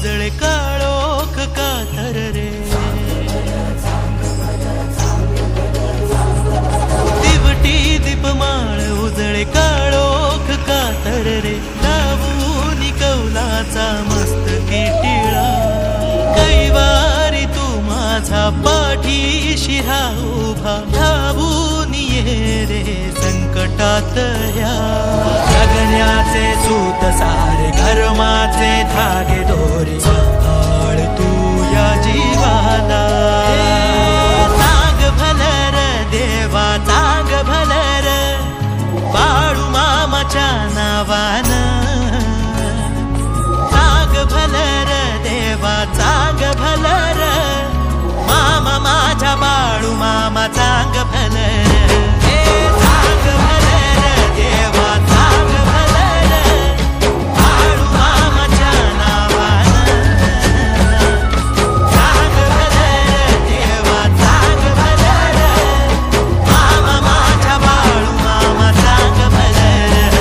उजळे काळोख कातर रे, दिवटी दीपमाळ उजळे काळोख कातर रे, लावून कौलाचा मस्तकी टिळा, कैवारी तू माझा पाठीशी उभा, धावून ये रे संकटात ह्या, जगण्याचे सूत सारे धर्माचे धागे दोरे, आळ तू या जीवाला, सांग भलर देवा सांग भलर, बाळू मामाच्या नावान, सांग भलर देवा सांग भलर, मामा माझ्या बाळू मामा सांग भलर, सांग भलर देवा सांग भलर, बाळू मामाच्या नावान, सांग भलर देवा सांग भलर, मामा माझ्या बाळू मामा सांग भलर.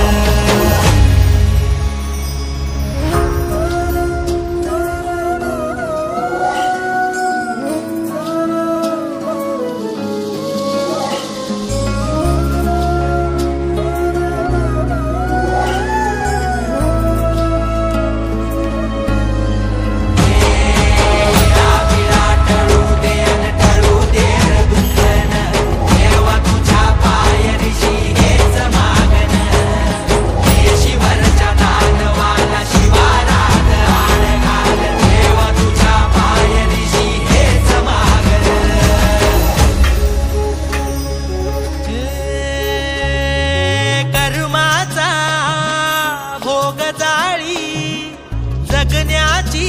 जगण्याची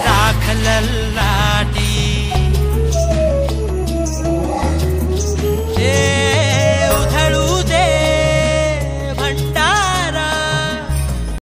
राख ललाटी,